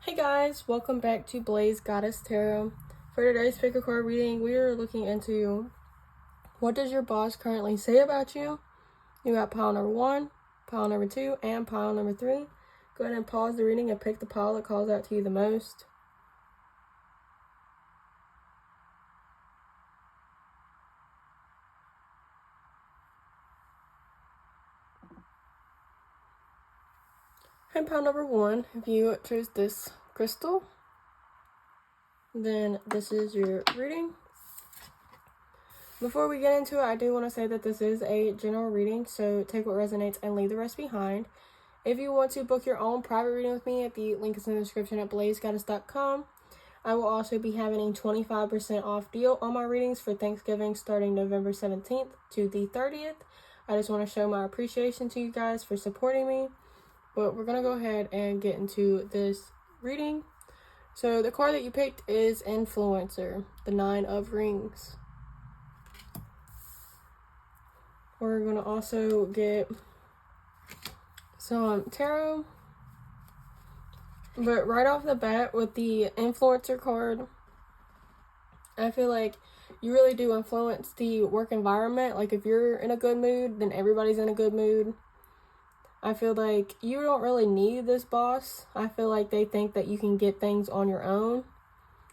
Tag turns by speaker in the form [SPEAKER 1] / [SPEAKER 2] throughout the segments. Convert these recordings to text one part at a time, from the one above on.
[SPEAKER 1] Hey guys, welcome back to BlazedGoddessTarot. For today's pick a card reading, we are looking into what does your boss currently say about you? You got pile number 1, pile number 2, and pile number 3. Go ahead and pause the reading and pick the pile that calls out to you the most. And pile number 1, if you choose this crystal, then this is your reading. Before we get into it, I do want to say that this is a general reading, so take what resonates and leave the rest behind. If you want to book your own private reading with me, the link is in the description at BlazedGoddess.com. I will also be having a 25% off deal on my readings for Thanksgiving starting November 17th to the 30th. I just want to show my appreciation to you guys for supporting me. But we're going to go ahead and get into this reading. So the card that you picked is Influencer, the 9 of Rings. We're going to also get some tarot. But right off the bat with the Influencer card, I feel like you really do influence the work environment. Like if you're in a good mood, then everybody's in a good mood. I feel like you don't really need this boss. I feel like they think that you can get things on your own,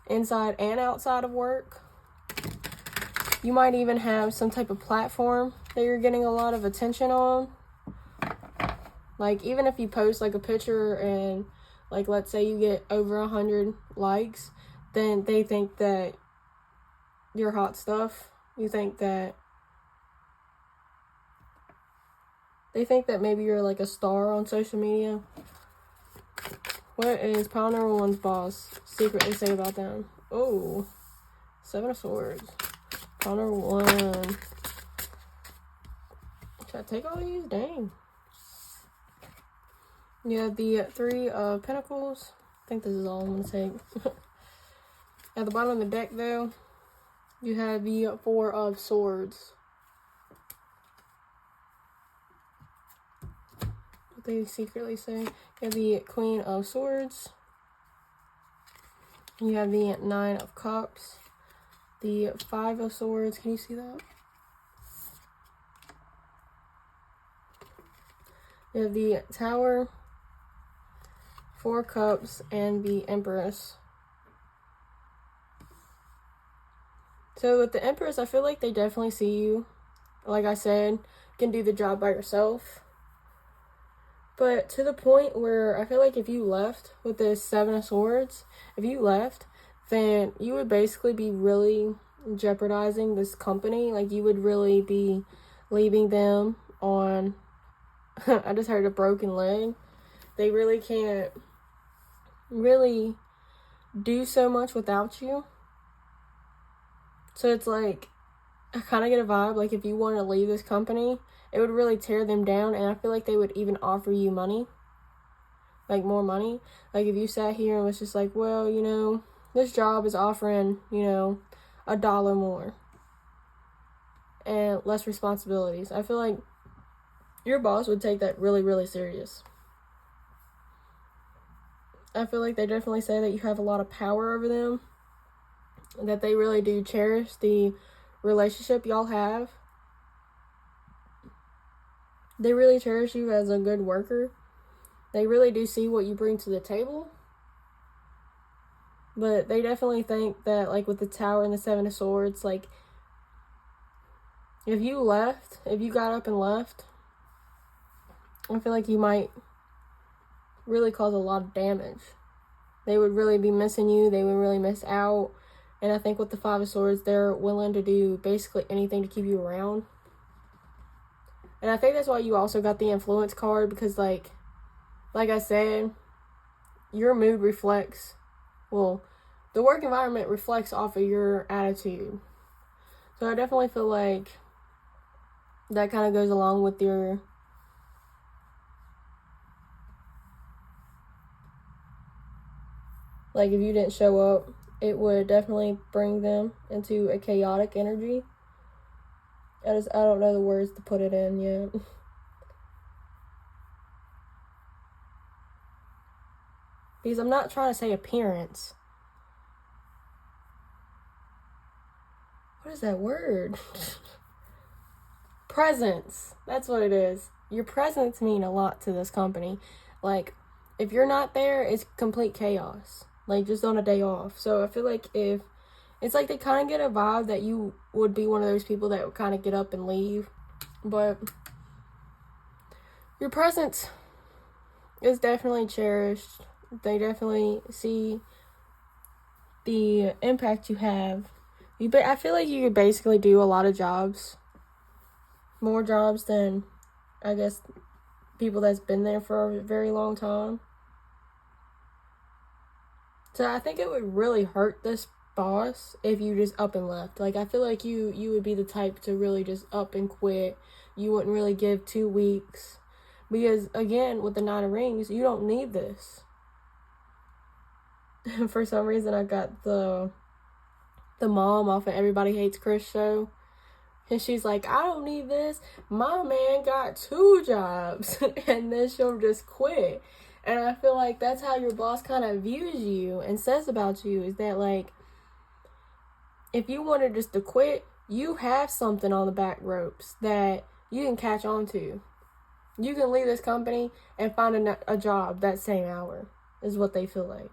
[SPEAKER 1] inside and outside of work. You might even have some type of platform that you're getting a lot of attention on. Like even if you post like a picture and like let's say you get over 100 likes, then they think that you're hot stuff. They think that maybe you're like a star on social media. What is pile number 1's boss secretly say about them? Oh, 7 of Swords. Pile number 1. Should I take all these? Dang. You have the 3 of Pentacles. I think this is all I'm going to take. At the bottom of the deck, though, you have the 4 of Swords. What they secretly say. You have the Queen of Swords. You have the 9 of Cups. The 5 of Swords. Can you see that? You have the Tower, 4 Cups, and the Empress. So with the Empress, I feel like they definitely see you. Like I said, can do the job by yourself. But to the point where I feel like if you left with this 7 of Swords, if you left, then you would basically be really jeopardizing this company. Like you would really be leaving them on, I just heard a broken leg. They really can't really do so much without you. So it's like, I kind of get a vibe, like if you want to leave this company, it would really tear them down, and I feel like they would even offer you money, like more money. Like if you sat here and was just like, well, you know, this job is offering, you know, $1 more and less responsibilities. I feel like your boss would take that really, really serious. I feel like they definitely say that you have a lot of power over them, that they really do cherish the relationship y'all have. They really cherish you as a good worker. They really do see what you bring to the table. But they definitely think that, like with the Tower and the 7 of Swords, like if you got up and left, I feel like you might really cause a lot of damage. They would really be missing you. They would really miss out. And I think with the 5 of Swords, they're willing to do basically anything to keep you around. And I think that's why you also got the Influence card, because like I said, your mood reflects, well, the work environment reflects off of your attitude. So I definitely feel like that kind of goes along with your, like if you didn't show up, it would definitely bring them into a chaotic energy. I don't know the words to put it in yet. because I'm not trying to say appearance. What is that word? Presence. That's what it is. Your presence mean a lot to this company. Like, if you're not there, it's complete chaos. Like, just on a day off. So I feel like if it's like they kind of get a vibe that you would be one of those people that would kind of get up and leave. But your presence is definitely cherished. They definitely see the impact you have. I feel like you could basically do a lot of jobs. More jobs than, I guess, people that's been there for a very long time. So I think it would really hurt this boss if you just up and left. Like, I feel like you would be the type to really just up and quit. You wouldn't really give 2 weeks. Because, again, with the 9 of Rings, you don't need this. For some reason, I got the mom off of Everybody Hates Chris show. And she's like, I don't need this. My man got 2 jobs. And then she'll just quit. And I feel like that's how your boss kind of views you and says about you. Is that, like, if you wanted just to quit, you have something on the back ropes that you can catch on to. You can leave this company and find a job that same hour, is what they feel like.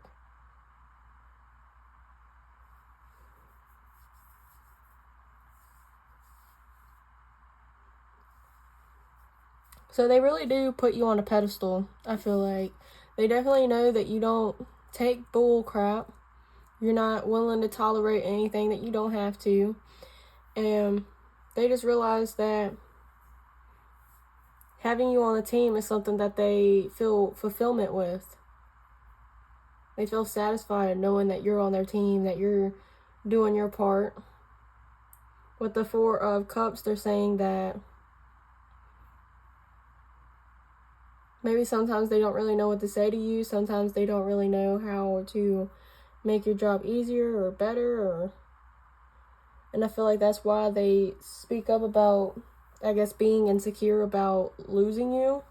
[SPEAKER 1] So they really do put you on a pedestal, I feel like. They definitely know that you don't take bull crap. You're not willing to tolerate anything that you don't have to. And they just realize that having you on the team is something that they feel fulfillment with. They feel satisfied knowing that you're on their team, that you're doing your part. With the 4 of Cups, they're saying that maybe sometimes they don't really know what to say to you. Sometimes they don't really know how to make your job easier or better. And I feel like that's why they speak up about, I guess, being insecure about losing you.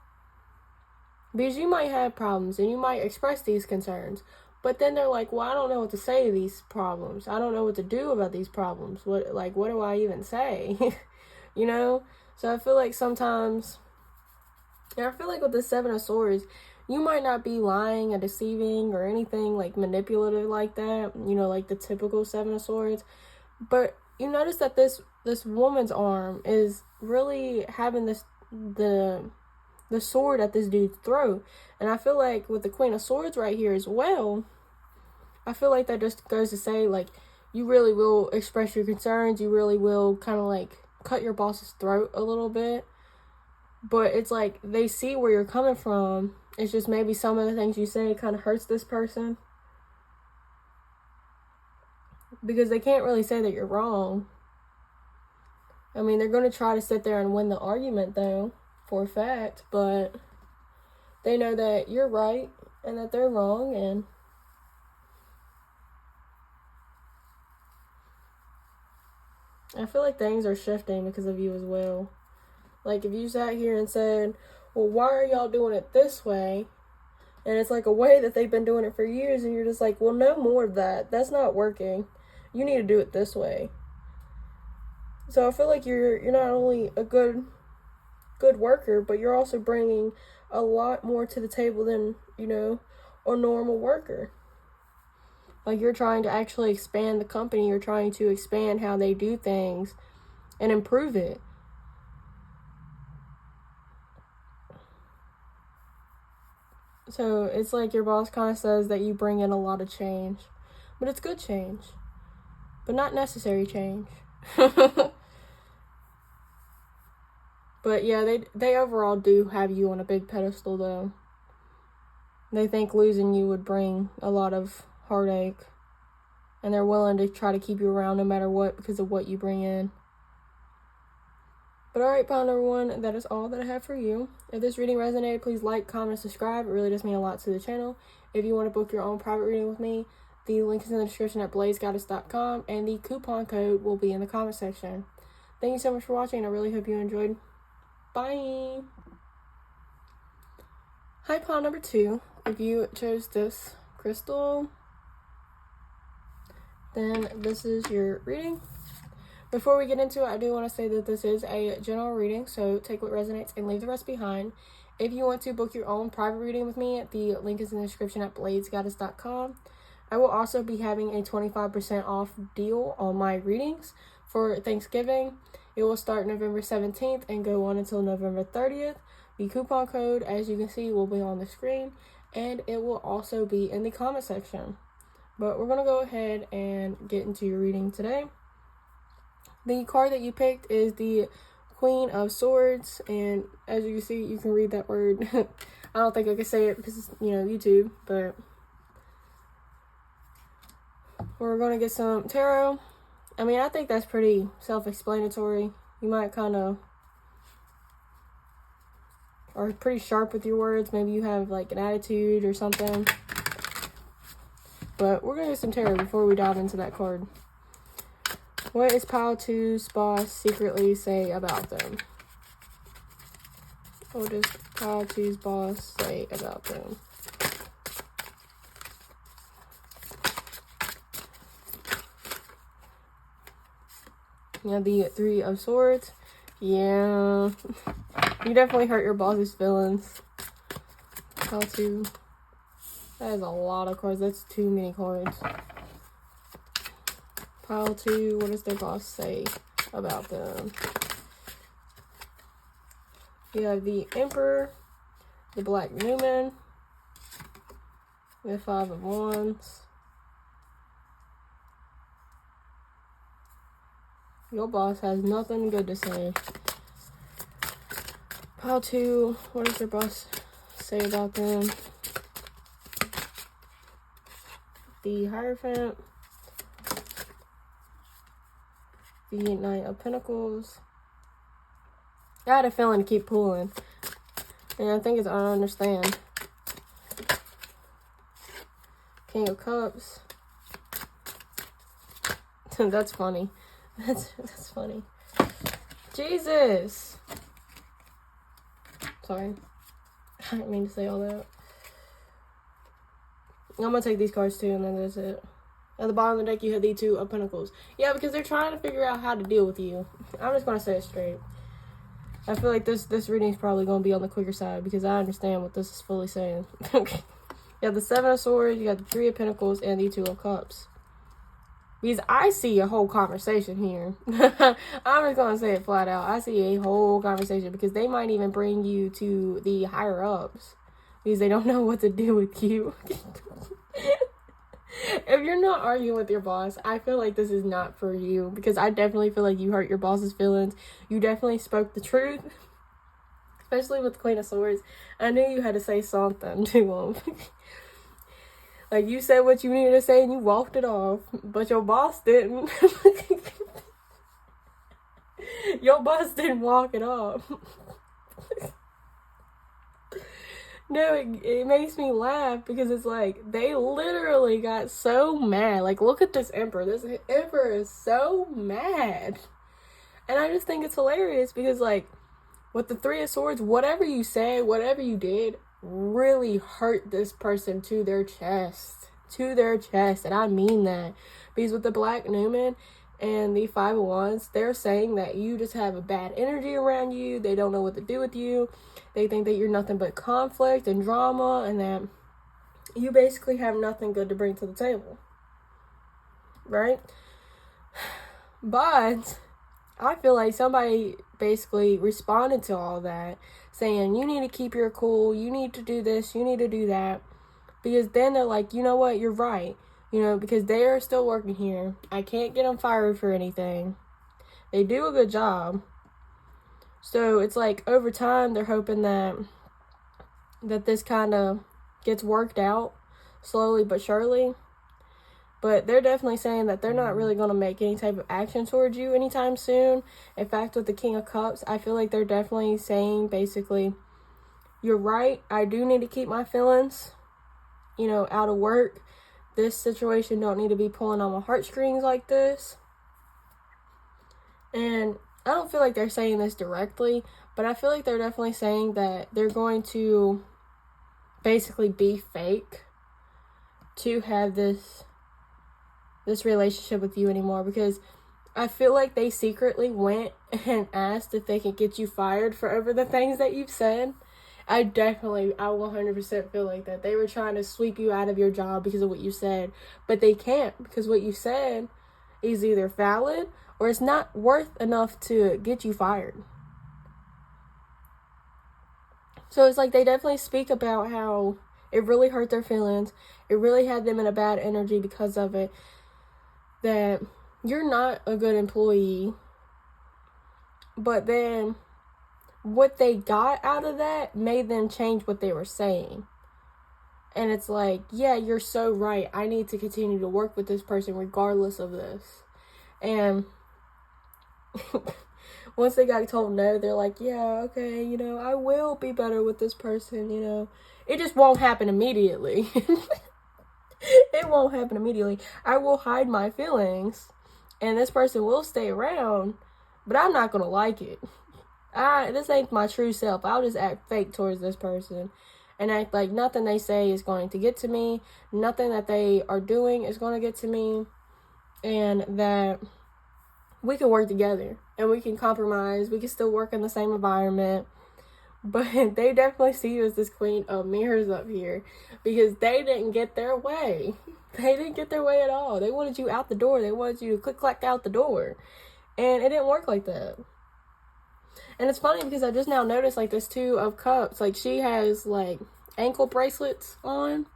[SPEAKER 1] Because you might have problems and you might express these concerns. But then they're like, well, I don't know what to say to these problems. I don't know what to do about these problems. What do I even say? You know? So I feel like sometimes... And I feel like with the 7 of Swords, you might not be lying or deceiving or anything like manipulative like that, you know, like the typical 7 of Swords. But you notice that this woman's arm is really having the sword at this dude's throat. And I feel like with the Queen of Swords right here as well, I feel like that just goes to say, like, you really will express your concerns. You really will kind of like cut your boss's throat a little bit. But it's like they see where you're coming from. It's just maybe some of the things you say kind of hurts this person. Because they can't really say that you're wrong. I mean, they're going to try to sit there and win the argument, though, for a fact. But they know that you're right and that they're wrong. And I feel like things are shifting because of you as well. Like, if you sat here and said, well, why are y'all doing it this way? And it's like a way that they've been doing it for years, and you're just like, well, no more of that. That's not working. You need to do it this way. So I feel like you're not only a good worker, but you're also bringing a lot more to the table than, you know, a normal worker. Like, you're trying to actually expand the company. You're trying to expand how they do things and improve it. So it's like your boss kind of says that you bring in a lot of change. But it's good change. But not necessary change. But yeah, they overall do have you on a big pedestal, though. They think losing you would bring a lot of heartache. And they're willing to try to keep you around no matter what because of what you bring in. But alright, pile number 1, that is all that I have for you. If this reading resonated, please like, comment, subscribe. It really does mean a lot to the channel. If you want to book your own private reading with me, the link is in the description at BlazedGoddessTarot, and the coupon code will be in the comment section. Thank you so much for watching, and I really hope you enjoyed. Bye! Hi, pile number 2. If you chose this crystal. Then this is your reading. Before we get into it, I do want to say that this is a general reading, so take what resonates and leave the rest behind. If you want to book your own private reading with me, the link is in the description at BlazedGoddessTarot. I will also be having a 25% off deal on my readings for Thanksgiving. It will start November 17th and go on until November 30th. The coupon code, as you can see, will be on the screen, and it will also be in the comment section. But we're going to go ahead and get into your reading today. The card that you picked is the Queen of Swords, and as you can see, you can read that word. I don't think I can say it because it's, YouTube, but we're going to get some tarot. I mean, I think that's pretty self-explanatory. You might kind of are pretty sharp with your words. Maybe you have like an attitude or something. But we're going to get some tarot before we dive into that card. What is Pile 2's boss secretly say about them? What does Pile 2's boss say about them? Yeah, the Three of Swords. Yeah. You definitely hurt your boss's feelings. Pile 2. That is a lot of cards. That's too many cards. Pile 2, what does their boss say about them? You have the Emperor, the Black Newman, the Five of Wands. Your boss has nothing good to say. Pile 2, what does their boss say about them? The Hierophant, the Knight of Pentacles. I had a feeling to keep pulling, and I think it's I understand. King of Cups. That's funny. That's funny. Jesus. Sorry. I didn't mean to say all that. I'm gonna take these cards too, and then that's it. At the bottom of the deck, you have the Two of Pentacles. Yeah, because they're trying to figure out how to deal with you. I'm just gonna say it straight. I feel like this reading is probably gonna be on the quicker side because I understand what this is fully saying. You have the Seven of Swords, you got the Three of Pentacles, and the Two of Cups. Because I see a whole conversation here. I'm just gonna say it flat out. I see a whole conversation because they might even bring you to the higher ups because they don't know what to do with you. If you're not arguing with your boss, I feel like this is not for you because I definitely feel like you hurt your boss's feelings. You definitely spoke the truth, especially with the Queen of Swords. I knew you had to say something to him. Like, you said what you needed to say and you walked it off, but your boss didn't. Your boss didn't walk it off. No, it makes me laugh because it's like, they literally got so mad. Like, look at this Emperor. This Emperor is so mad. And I just think it's hilarious because, like, with the Three of Swords, whatever you said, whatever you did, really hurt this person to their chest. To their chest. And I mean that. Because with the Black Newman and the Five of Wands, they're saying that you just have a bad energy around you. They don't know what to do with you. They think that you're nothing but conflict and drama, and that you basically have nothing good to bring to the table. Right? But I feel like somebody basically responded to all that, saying, you need to keep your cool, you need to do this, you need to do that. Because then they're like, you know what, you're right. Because they are still working here. I can't get them fired for anything. They do a good job. So it's like over time they're hoping that this kind of gets worked out slowly but surely. But they're definitely saying that they're not really going to make any type of action towards you anytime soon. In fact, with the King of Cups, I feel like they're definitely saying basically, you're right, I do need to keep my feelings, out of work. This situation don't need to be pulling on my heartstrings like this. And I don't feel like they're saying this directly, but I feel like they're definitely saying that they're going to basically be fake to have this relationship with you anymore, because I feel like they secretly went and asked if they could get you fired for over the things that you've said. I 100% feel like that. They were trying to sweep you out of your job because of what you said, but they can't, because what you said is either valid or it's not worth enough to get you fired. So it's like they definitely speak about how it really hurt their feelings. It really had them in a bad energy because of it. That you're not a good employee. But then what they got out of that made them change what they were saying. And it's like, yeah, you're so right. I need to continue to work with this person regardless of this. And once they got told no, they're like, yeah, okay, I will be better with this person, It just won't happen immediately. It won't happen immediately. I will hide my feelings, and this person will stay around, but I'm not going to like it. This ain't my true self. I'll just act fake towards this person and act like nothing they say is going to get to me. Nothing that they are doing is going to get to me. And that we can work together and we can compromise. We can still work in the same environment. But they definitely see you as this queen of mirrors up here, because they didn't get their way. They didn't get their way at all. They wanted you out the door. They wanted you to click-clack out the door. And it didn't work like that. And it's funny because I just now noticed, like, this Two of Cups. Like, she has, like, ankle bracelets on,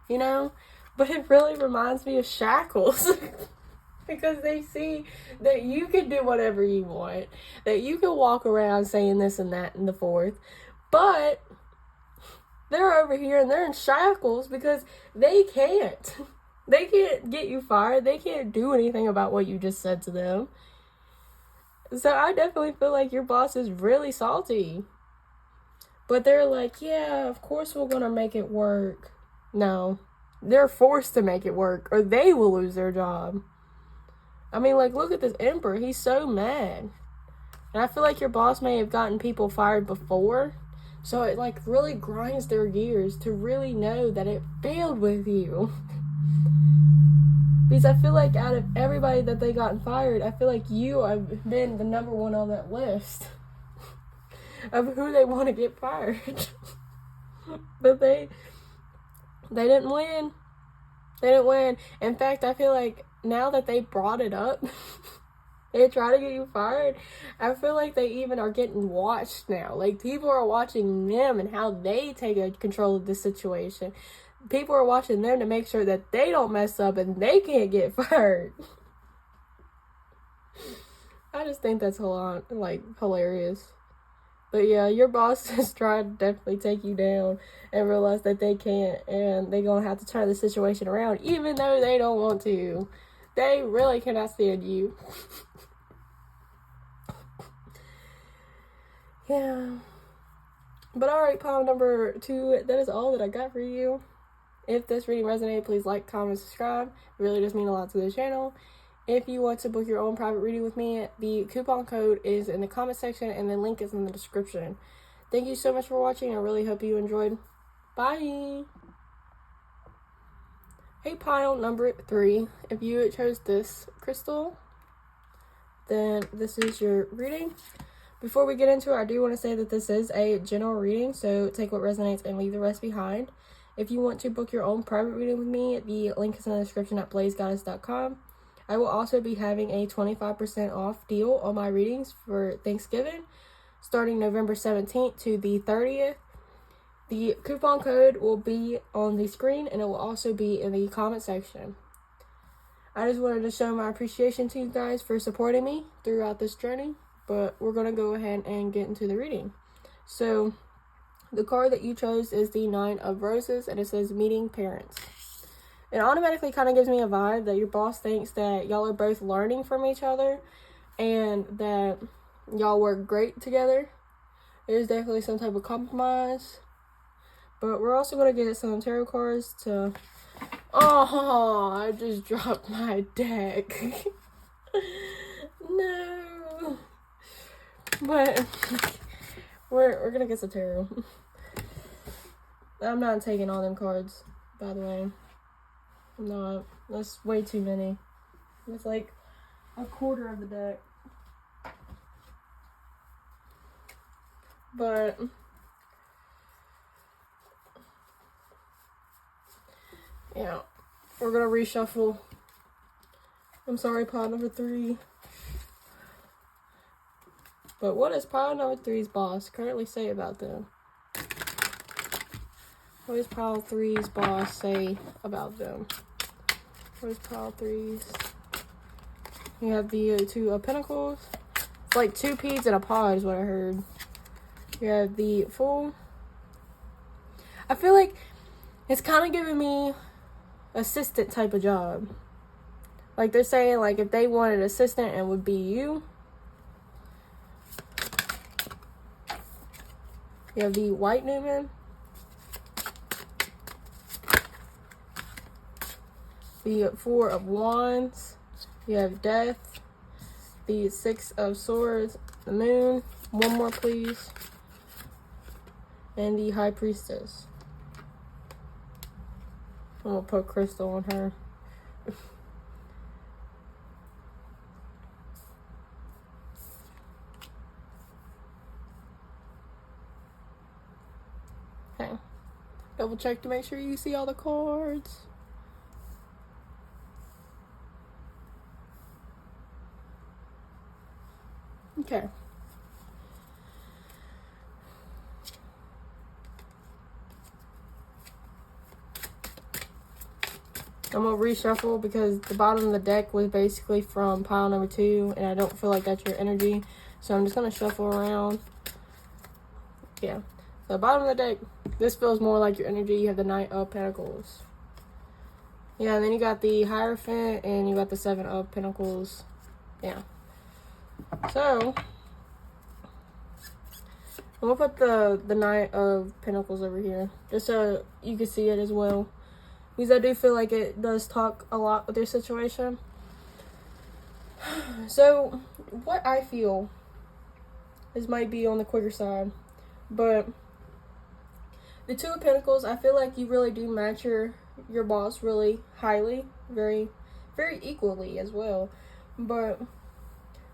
[SPEAKER 1] But it really reminds me of shackles. Because they see that you can do whatever you want, that you can walk around saying this and that and the fourth, but they're over here and they're in shackles because they can't. They can't get you fired. They can't do anything about what you just said to them. So I definitely feel like your boss is really salty. But they're like, yeah, of course we're going to make it work. No, they're forced to make it work or they will lose their job. I mean, like, look at this Emperor. He's so mad. And I feel like your boss may have gotten people fired before. So it, like, really grinds their gears to really know that it failed with you. Because I feel like out of everybody that they gotten fired, I feel like you have been the number one on that list of who they want to get fired. But they didn't win. They didn't win. In fact, I feel like now that they brought it up, they try to get you fired, I feel like they even are getting watched now. Like, people are watching them and how they take control of the situation. People are watching them to make sure that they don't mess up and they can't get fired. I just think that's a lot, like, hilarious. But yeah, your boss is trying to definitely take you down and realize that they can't, and they're going to have to turn the situation around, even though they don't want to. They really cannot stand you. Yeah. But alright, pile number 2, that is all that I got for you. If this reading resonated, please like, comment, subscribe. It really does mean a lot to the channel. If you want to book your own private reading with me, the coupon code is in the comment section and the link is in the description. Thank you so much for watching. I really hope you enjoyed. Bye! Hey, pile number 3. If you chose this crystal, then this is your reading. Before we get into it, I do want to say that this is a general reading, so take what resonates and leave the rest behind. If you want to book your own private reading with me, the link is in the description at BlazedGoddessTarot. I will also be having a 25% off deal on my readings for Thanksgiving, starting November 17th to the 30th. The coupon code will be on the screen, and it will also be in the comment section. I just wanted to show my appreciation to you guys for supporting me throughout this journey, but we're going to go ahead and get into the reading. So, the card that you chose is the 9 of Roses, and it says Meeting Parents. It automatically kind of gives me a vibe that your boss thinks that y'all are both learning from each other and that y'all work great together. There's definitely some type of compromise. But we're also going to get some tarot cards to... Oh, I just dropped my deck. No. But we're going to get some tarot. I'm not taking all them cards, by the way. No, that's way too many. It's like a quarter of the deck. But yeah, we're gonna reshuffle. I'm sorry, pile number 3. But what does pile number 3's boss currently say about them? What does pile 3's boss say about them? What is pile 3's? You have the 2 of Pentacles. It's like 2 peas in a pod is what I heard. You have the Fool. I feel like it's kind of giving me assistant type of job. Like they're saying, like if they wanted an assistant, it would be you. You have the White Newman. The 4 of Wands. You have Death. The 6 of Swords. The Moon. One more, please. And the High Priestess. I'm gonna put crystal on her. Okay. Double check to make sure you see all the cards. Okay. I'm gonna reshuffle because the bottom of the deck was basically from pile number 2, and I don't feel like that's your energy. So I'm just gonna shuffle around. Yeah. The bottom of the deck, this feels more like your energy. You have the Knight of Pentacles. Yeah, and then you got the Hierophant, and you got the 7 of Pentacles. Yeah. So I'm gonna put the Knight of Pentacles over here, just so you can see it as well. Because I do feel like it does talk a lot with your situation. So, what I feel, this might be on the quicker side, but the 2 of Pentacles, I feel like you really do match your boss really highly, very, very equally as well. But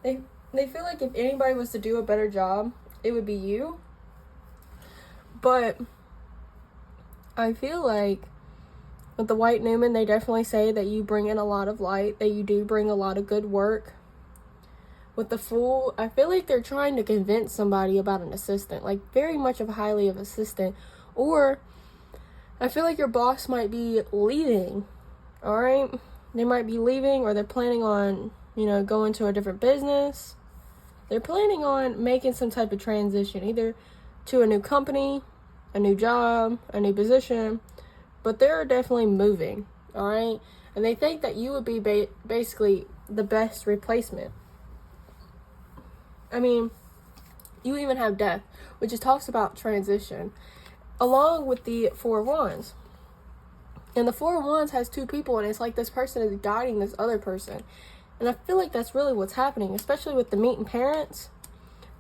[SPEAKER 1] they feel like if anybody was to do a better job, it would be you. But I feel like with the White Newman, they definitely say that you bring in a lot of light, that you do bring a lot of good work. With the Fool, I feel like they're trying to convince somebody about an assistant, like very much of highly of assistant. Or I feel like your boss might be leaving, all right? They might be leaving, or they're planning on, going to a different business. They're planning on making some type of transition, either to a new company, a new job, a new position. But they're definitely moving, all right? And they think that you would be basically the best replacement. I mean, you even have Death, which just talks about transition, along with the 4 of Wands. And the 4 of Wands has 2 people, and it's like this person is guiding this other person. And I feel like that's really what's happening, especially with the meeting parents.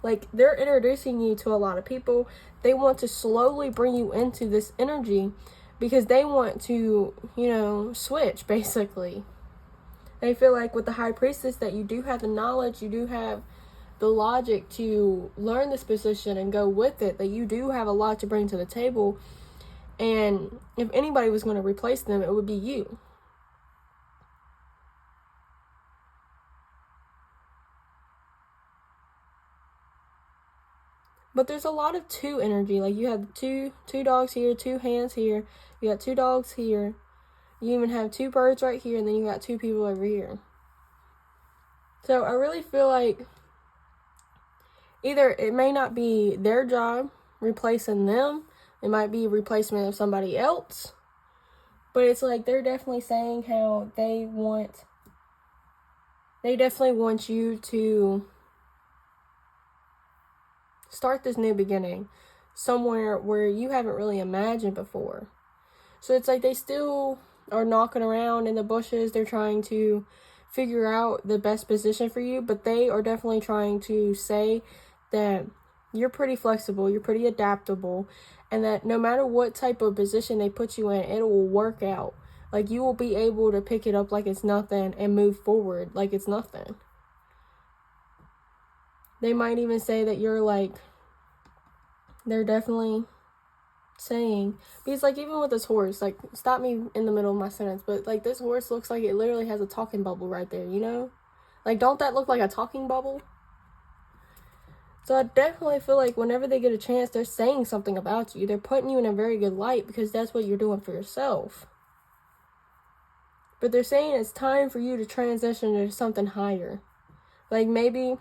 [SPEAKER 1] Like, they're introducing you to a lot of people. They want to slowly bring you into this energy, because they want to, switch, basically. They feel like with the High Priestess that you do have the knowledge, you do have the logic to learn this position and go with it, that you do have a lot to bring to the table. And if anybody was going to replace them, it would be you. But there's a lot of 2 energy. Like you have two dogs here, 2 hands here. You got 2 dogs here. You even have 2 birds right here, and then you got 2 people over here. So I really feel like either it may not be their job replacing them. It might be a replacement of somebody else. But it's like they're definitely saying how they definitely want you to start this new beginning somewhere where you haven't really imagined before. So it's like they still are knocking around in the bushes. They're trying to figure out the best position for you, but they are definitely trying to say that you're pretty flexible, you're pretty adaptable, and that no matter what type of position they put you in, it will work out. Like, you will be able to pick it up like it's nothing and move forward like it's nothing. They might even say that you're like, they're definitely saying, because like even with this horse, like, stop me in the middle of my sentence, but like this horse looks like it literally has a talking bubble right there, you know? Like, don't that look like a talking bubble? So I definitely feel like whenever they get a chance, they're saying something about you. They're putting you in a very good light because that's what you're doing for yourself. But they're saying it's time for you to transition to something higher. Like, maybe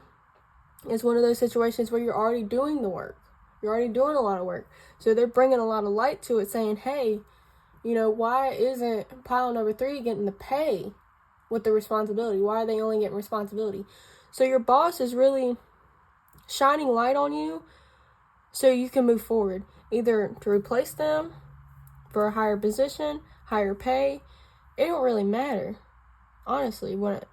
[SPEAKER 1] it's one of those situations where you're already doing the work. You're already doing a lot of work. So they're bringing a lot of light to it, saying, hey, you know, why isn't pile number 3 getting the pay with the responsibility? Why are they only getting responsibility? So your boss is really shining light on you so you can move forward. Either to replace them for a higher position, higher pay. It don't really matter, honestly, what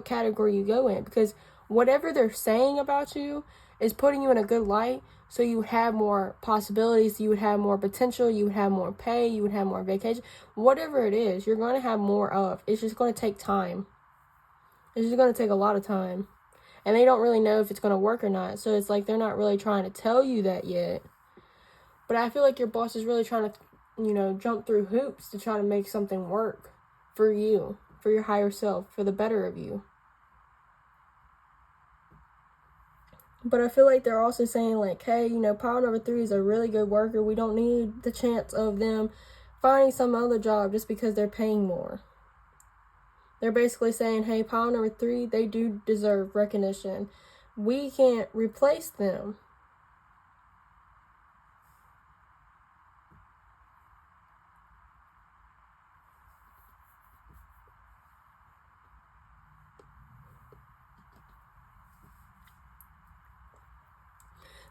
[SPEAKER 1] category you go in. Because whatever they're saying about you is putting you in a good light, so you have more possibilities, you would have more potential, you would have more pay, you would have more vacation. Whatever it is, you're going to have more of. It's just going to take time. It's just going to take a lot of time. And they don't really know if it's going to work or not. So it's like they're not really trying to tell you that yet. But I feel like your boss is really trying to, you know, jump through hoops to try to make something work for you, for your higher self, for the better of you. But I feel like they're also saying, like, hey, you know, pile number 3 is a really good worker. We don't need the chance of them finding some other job just because they're paying more. They're basically saying, hey, pile number 3, they do deserve recognition. We can't replace them.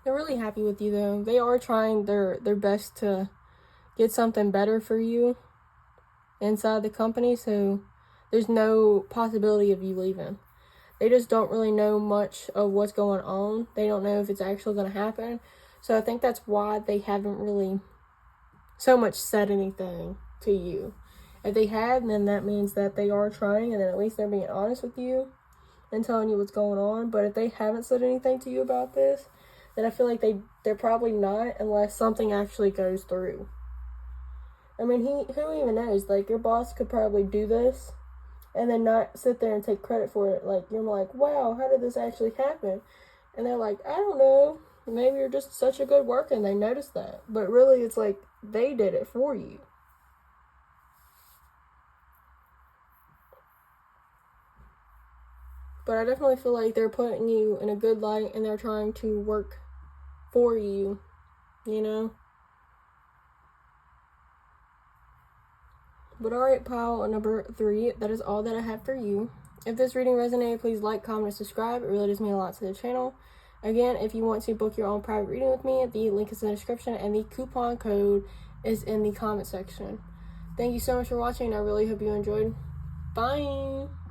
[SPEAKER 1] They're really happy with you, though. They are trying their best to get something better for you inside the company, so there's no possibility of you leaving. They just don't really know much of what's going on. They don't know if it's actually going to happen. So I think that's why they haven't really so much said anything to you. If they have, then that means that they are trying, and then at least they're being honest with you and telling you what's going on. But if they haven't said anything to you about this, then I feel like they're probably not, unless something actually goes through. I mean, who even knows? Like, your boss could probably do this and then not sit there and take credit for it. Like, you're like, wow, how did this actually happen? And they're like, I don't know. Maybe you're just such a good worker and they noticed that. But really, it's like they did it for you. But I definitely feel like they're putting you in a good light and they're trying to work for you, you know? But alright, pile number 3, that is all that I have for you. If this reading resonated, please like, comment, and subscribe. It really does mean a lot to the channel. Again, if you want to book your own private reading with me, the link is in the description and the coupon code is in the comment section. Thank you so much for watching. I really hope you enjoyed. Bye!